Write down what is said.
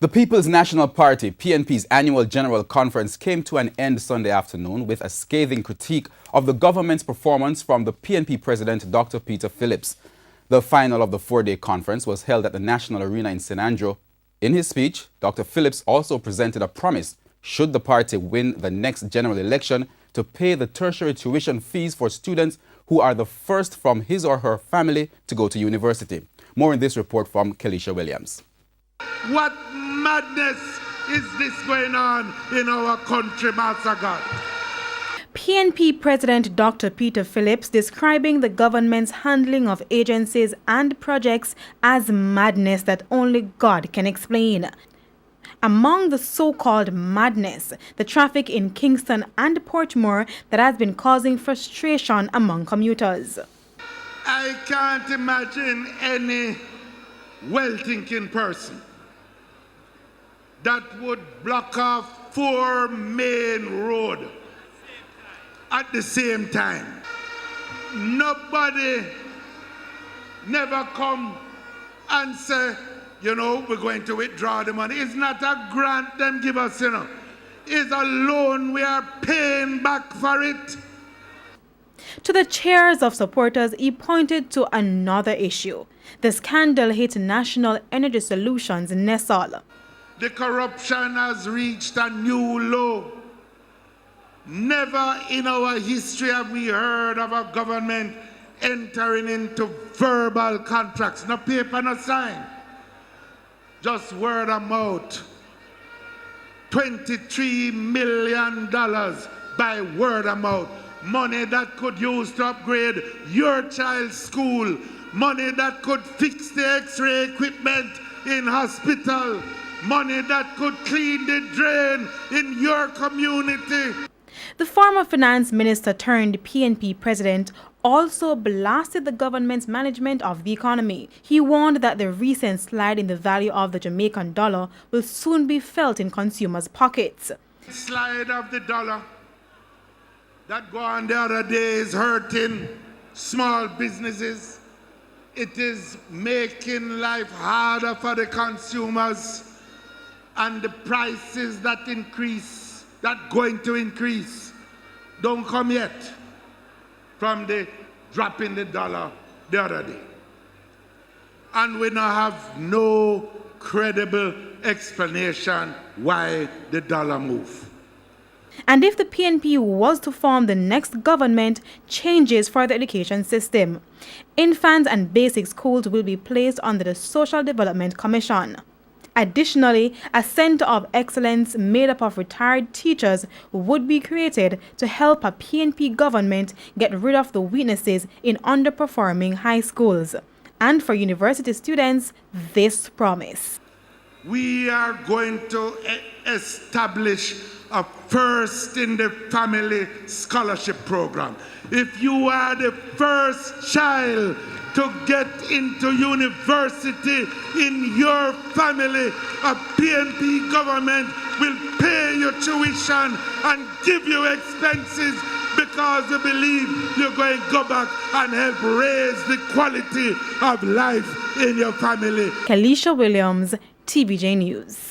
The People's National Party, PNP's annual General Conference came to an end Sunday afternoon with a scathing critique of the government's performance from the PNP President, Dr. Peter Phillips. The final of the four-day conference was held at the National Arena in St. Andrew. In his speech, Dr. Phillips also presented a promise, should the party win the next general election, to pay the tertiary tuition fees for students who are the first from his or her family to go to university. More in this report from Kelisha Williams. What madness is this going on in our country, Master God? PNP President Dr. Peter Phillips describing the government's handling of agencies and projects as madness that only God can explain. Among the so-called madness, the traffic in Kingston and Portmore that has been causing frustration among commuters. I can't imagine any well-thinking person that would block off 4 main roads at the same time. Nobody never come and say, you know, we're going to withdraw the money. It's not a grant them give us, you know. It's a loan, we are paying back for it. To the cheers of supporters, he pointed to another issue. The scandal hit National Energy Solutions Nestle. The corruption has reached a new low. Never in our history have we heard of a government entering into verbal contracts. No paper, no sign. Just word of mouth. $23 million by word of mouth. Money that could use to upgrade your child's school. Money that could fix the X-ray equipment in hospital. Money that could clean the drain in your community. The former finance minister turned PNP president also blasted the government's management of the economy. He warned that the recent slide in the value of the Jamaican dollar will soon be felt in consumers' pockets. Slide of the dollar that go on the other day is hurting small businesses. It is making life harder for the consumers, and the prices that increase, that going to increase, don't come yet from the drop in the dollar the other day. And we now have no credible explanation why the dollar moved. And if the PNP was to form the next government, changes for the education system. Infants and basic schools will be placed under the Social Development Commission. Additionally, a Center of Excellence made up of retired teachers would be created to help a PNP government get rid of the weaknesses in underperforming high schools. And for university students, this promise. We are going to establish a first in the family scholarship program. If you are the first child to get into university in your family, a PNP government will pay your tuition and give you expenses because we believe you're going to go back and help raise the quality of life in your family. Kelisha Williams, TVJ News.